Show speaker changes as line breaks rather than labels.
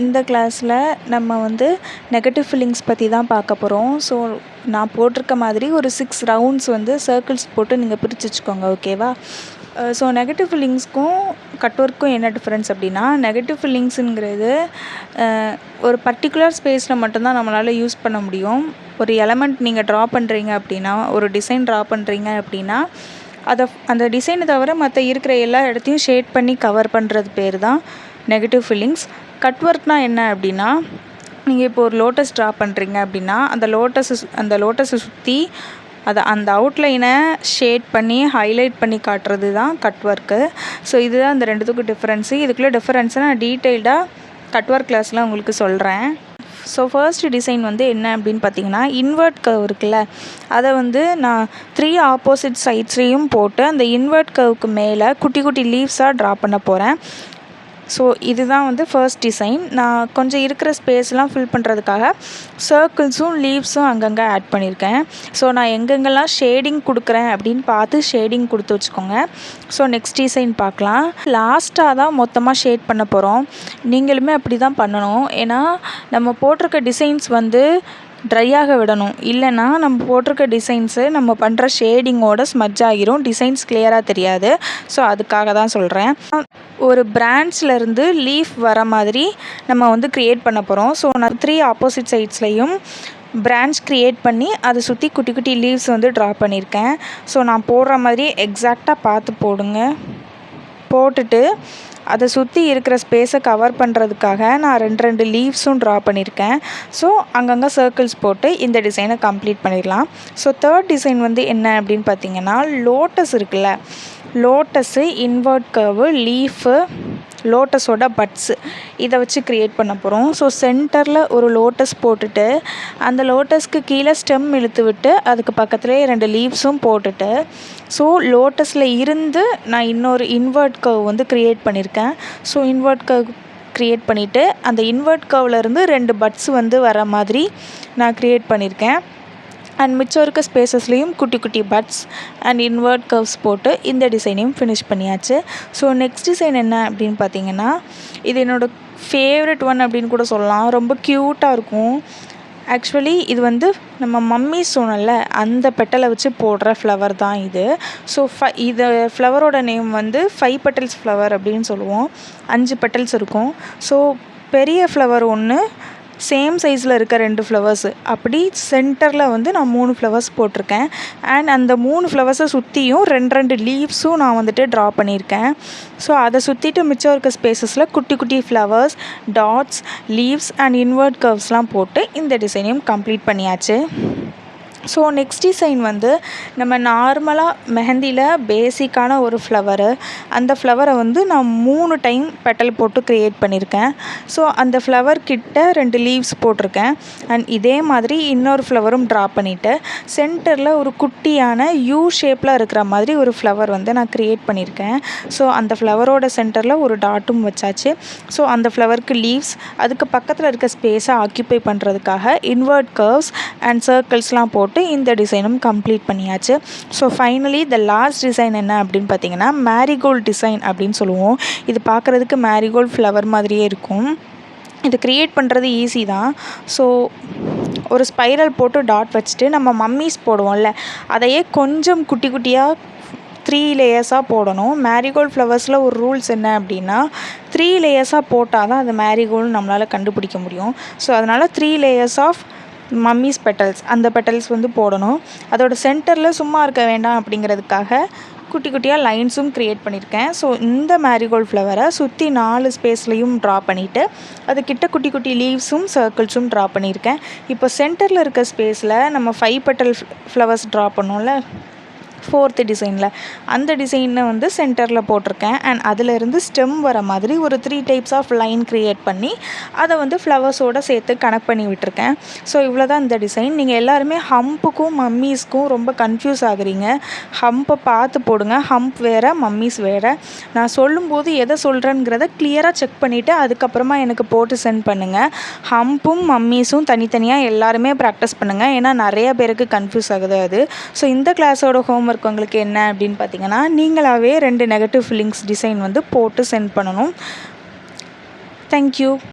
இந்த கிளாஸில் நம்ம வந்து நெகட்டிவ் ஃபீலிங்ஸ் பற்றி தான் பார்க்க போகிறோம். ஸோ நான் போட்டிருக்க மாதிரி ஒரு 6 ரவுண்ட்ஸ் வந்து சர்க்கிள்ஸ் போட்டு நீங்கள் பிரித்து வச்சுக்கோங்க, ஓகேவா? ஸோ நெகட்டிவ் ஃபீலிங்ஸ்க்கும் கட் ஒர்க்கும் என்ன டிஃப்ரென்ஸ் அப்படின்னா, நெகட்டிவ் ஃபீலிங்ஸுங்கிறது ஒரு பர்டிகுலர் ஸ்பேஸில் மட்டும்தான் நம்மளால் யூஸ் பண்ண முடியும். ஒரு எலமெண்ட் நீங்கள் ட்ரா பண்ணுறீங்க அப்படின்னா, ஒரு டிசைன் ட்ரா பண்ணுறீங்க அப்படின்னா, அந்த டிசைனை தவிர மற்ற இருக்கிற எல்லா இடத்தையும் ஷேட் பண்ணி கவர் பண்ணுறது பேர் தான் நெகட்டிவ் ஃபீலிங்ஸ். கட் ஒர்க்னால் என்ன அப்படின்னா, நீங்கள் இப்போ ஒரு லோட்டஸ் ட்ரா பண்ணுறீங்க அப்படின்னா, அந்த லோட்டஸை சுற்றி அந்த அவுட்லைனை ஷேட் பண்ணி ஹைலைட் பண்ணி காட்டுறது தான் கட் ஒர்க்கு. ஸோ இதுதான் இந்த ரெண்டுத்துக்கும் டிஃப்ரென்ஸு. இதுக்குள்ளே டிஃப்ரென்ஸை நான் டீட்டெயில்டாக கட் ஒர்க் கிளாஸில் உங்களுக்கு சொல்கிறேன். ஸோ ஃபர்ஸ்ட் டிசைன் வந்து என்ன அப்படின்னு பார்த்தீங்கன்னா, இன்வெர்ட் கர்வ் இருக்குல்ல, அதை வந்து நான் 3 ஆப்போசிட் சைட்ஸ்லேயும் போட்டு அந்த இன்வெர்ட் கர்வுக்கு மேலே குட்டி குட்டி லீவ்ஸாக ட்ரா பண்ண போகிறேன். ஸோ இதுதான் வந்து ஃபர்ஸ்ட் டிசைன். நான் கொஞ்சம் இருக்கிற ஸ்பேஸ்லாம் ஃபில் பண்ணுறதுக்காக சர்க்கிள்ஸும் லீவ்ஸும் அங்கங்கே ஆட் பண்ணியிருக்கேன். ஸோ நான் எங்கெங்கெல்லாம் ஷேடிங் கொடுக்குறேன் அப்படின்னு பார்த்து ஷேடிங் கொடுத்து வச்சுக்கோங்க. ஸோ நெக்ஸ்ட் டிசைன் பார்க்கலாம். லாஸ்ட்டாக தான் மொத்தமாக ஷேட் பண்ண போகிறோம். நீங்களுமே அப்படி தான் பண்ணணும். ஏன்னா நம்ம போட்டிருக்க டிசைன்ஸ் வந்து ட்ரையாக விடணும். இல்லைன்னா நம்ம போட்டிருக்க டிசைன்ஸு நம்ம பண்ணுற ஷேடிங்கோட ஸ்மட்ஜ் ஆகிரும், டிசைன்ஸ் கிளியராக தெரியாது. ஸோ அதுக்காக தான் சொல்கிறேன். ஒரு பிரான்ச்லேருந்து லீஃப் வர மாதிரி நம்ம வந்து க்ரியேட் பண்ண போகிறோம். ஸோ நான் 3 ஆப்போசிட் சைட்ஸ்லையும் பிரான்ச் க்ரியேட் பண்ணி அதை சுற்றி குட்டி குட்டி லீவ்ஸ் வந்து ட்ரா பண்ணியிருக்கேன். ஸோ நான் போடுற மாதிரி எக்ஸாக்டாக பார்த்து போடுங்க. போட்டுட்டு அதை சுற்றி இருக்கிற ஸ்பேஸை கவர் பண்ணுறதுக்காக நான் 2 லீவ்ஸும் ட்ரா பண்ணியிருக்கேன். ஸோ அங்கங்கே சர்க்கிள்ஸ் போட்டு இந்த டிசைனை கம்ப்ளீட் பண்ணிடலாம். ஸோ தேர்ட் டிசைன் வந்து என்ன அப்படின்னு பார்த்தீங்கன்னா, லோட்டஸ் இருக்குல்ல, லோட்டஸு, இன்வெர்ட் கர்வு, லீஃபு, லோட்டஸோட பட்ஸு, இதை வச்சு க்ரியேட் பண்ண போகிறோம். ஸோ சென்டரில் ஒரு லோட்டஸ் போட்டுட்டு அந்த லோட்டஸ்க்கு கீழே ஸ்டெம் இழுத்து விட்டு அதுக்கு பக்கத்துலேயே 2 லீவ்ஸும் போட்டுட்டு, ஸோ லோட்டஸில் இருந்து நான் இன்னொரு இன்வெர்ட் கர்வ் வந்து க்ரியேட் பண்ணியிருக்கேன். ஸோ இன்வெர்ட் கர்வ் க்ரியேட் பண்ணிவிட்டு அந்த இன்வெர்ட் கர்வ்லேருந்து 2 பட்ஸ் வந்து வர மாதிரி நான் க்ரியேட் பண்ணியிருக்கேன். அண்ட் மிச்சம் இருக்க ஸ்பேசஸ்லேயும் குட்டி குட்டி பட்ஸ் அண்ட் இன்வெர்ட் கர்வ்ஸ் போட்டு இந்த டிசைனையும் ஃபினிஷ் பண்ணியாச்சு. ஸோ நெக்ஸ்ட் டிசைன் என்ன அப்படின்னு பார்த்தீங்கன்னா, இது என்னோடய ஃபேவரட் ஒன் அப்படின்னு கூட சொல்லலாம். ரொம்ப க்யூட்டாக இருக்கும். ஆக்சுவலி இது வந்து நம்ம மம்மி சொன்னல அந்த பெட்டலை வச்சு போடுற ஃப்ளவர் தான் இது. ஸோ இது ஃப்ளவரோட நேம் வந்து 5 பெட்டல்ஸ் ஃப்ளவர் அப்படின்னு சொல்லுவோம். 5 பெட்டல்ஸ் இருக்கும். ஸோ பெரிய ஃப்ளவர் ஒன்று, சேம் சைஸில் இருக்க 2 ஃப்ளவர்ஸு, அப்படி சென்டரில் வந்து நான் 3 ஃப்ளவர்ஸ் போட்டிருக்கேன். அண்ட் அந்த 3 ஃப்ளவர்ஸை சுற்றியும் 2 லீவ்ஸும் நான் வந்துட்டு ட்ரா பண்ணியிருக்கேன். ஸோ அதை சுற்றிட்டு மிச்சம் இருக்க ஸ்பேசஸில் குட்டி குட்டி flowers, dots, leaves and invert கர்வ்ஸ்லாம் போட்டு இந்த டிசைனையும் கம்ப்ளீட் பண்ணியாச்சு. ஸோ நெக்ஸ்ட் டிசைன் வந்து நம்ம நார்மலாக மெஹந்தியில் பேசிக்கான ஒரு ஃப்ளவரு, அந்த ஃப்ளவரை வந்து நான் 3 டைம் பெட்டல் போட்டு க்ரியேட் பண்ணியிருக்கேன். ஸோ அந்த ஃப்ளவர் கிட்ட 2 லீவ்ஸ் போட்டிருக்கேன். அண்ட் இதே மாதிரி இன்னொரு ஃப்ளவரும் ட்ரா பண்ணிவிட்டு சென்டரில் ஒரு குட்டியான யூ ஷேப்பில் இருக்கிற மாதிரி ஒரு ஃப்ளவர் வந்து நான் க்ரியேட் பண்ணியிருக்கேன். ஸோ அந்த ஃப்ளவரோட சென்டரில் ஒரு டாட்டும் வச்சாச்சு. ஸோ அந்த ஃப்ளவருக்கு லீவ்ஸ், அதுக்கு பக்கத்தில் இருக்க ஸ்பேஸை ஆக்கியூபை பண்ணுறதுக்காக இன்வெர்ட் கர்வ்ஸ் அண்ட் சர்க்கிள்ஸ்லாம் போட்டு இந்த டிசைனும் கம்ப்ளீட் பண்ணியாச்சு. So finally the last design என்ன அப்படின்னு பார்த்தீங்கன்னா, மேரிகோல்ட் டிசைன் அப்படின்னு சொல்லுவோம். இது பார்க்குறதுக்கு மேரிகோல்ட் ஃப்ளவர் மாதிரியே இருக்கும். இது க்ரியேட் பண்ணுறது ஈஸி தான். ஸோ ஒரு ஸ்பைரல் போட்டு டாட் வச்சுட்டு நம்ம மம்மிஸ் போடுவோம்ல, அதையே கொஞ்சம் குட்டி குட்டியாக 3 லேயர்ஸாக போடணும். மேரிகோல்ட் ஃப்ளவர்ஸில் ஒரு ரூல்ஸ் என்ன அப்படின்னா, 3 லேயர்ஸாக போட்டால் தான் அது மேரிகோல்டு நம்மளால் கண்டுபிடிக்க முடியும். ஸோ அதனால் 3 லேயர்ஸ் ஆஃப் மம்மிஸ் பெட்டல்ஸ், அந்த பெட்டல்ஸ் வந்து போடணும். அதோட சென்டரில் சும்மா இருக்க வேண்டாம் அப்படிங்கிறதுக்காக குட்டி குட்டியாக லைன்ஸும் க்ரியேட் பண்ணியிருக்கேன். ஸோ இந்த மேரிகோல்ட் ஃப்ளவரை சுற்றி 4 ஸ்பேஸ்லையும் ட்ரா பண்ணிவிட்டு அதுக்கிட்ட குட்டி குட்டி லீவ்ஸும் சர்க்கிள்ஸும் ட்ரா பண்ணியிருக்கேன். இப்போ சென்டரில் இருக்க ஸ்பேஸில் நம்ம 5 பெட்டல் ஃப்ளவர்ஸ் ட்ரா பண்ணோம்ல 4th டிசைனில், அந்த டிசைனை வந்து சென்டரில் போட்டிருக்கேன். அண்ட் அதிலிருந்து ஸ்டெம் வர மாதிரி ஒரு 3 டைப்ஸ் ஆஃப் லைன் க்ரியேட் பண்ணி அதை வந்து ஃப்ளவர்ஸோடு சேர்த்து கனெக்ட் பண்ணி விட்டுருக்கேன். ஸோ இவ்வளோ தான் இந்த டிசைன். நீங்கள் எல்லாருமே ஹம்புக்கும் மம்மீஸ்க்கும் ரொம்ப கன்ஃபியூஸ் ஆகுறீங்க. ஹம்பை பார்த்து போடுங்க. ஹம்ப் வேறு, மம்மீஸ் வேறு. நான் சொல்லும்போது எதை சொல்கிறேங்கிறத கிளியராக செக் பண்ணிவிட்டு அதுக்கப்புறமா எனக்கு போட்டு சென்ட் பண்ணுங்கள். ஹம்பும் மம்மீஸும் தனித்தனியாக எல்லாருமே ப்ராக்டிஸ் பண்ணுங்கள். ஏன்னா நிறைய பேருக்கு கன்ஃபியூஸ் ஆகுது அது. ஸோ இந்த கிளாஸோட ஹோம்ஒர்க் உங்களுக்கு என்ன அப்படின்னு பார்த்தீங்கன்னா, நீங்களாகவே 2 நெகட்டிவ் ஃபீலிங்ஸ் டிசைன் வந்து போட்டு சென்ட் பண்ணணும். தேங்க்யூ.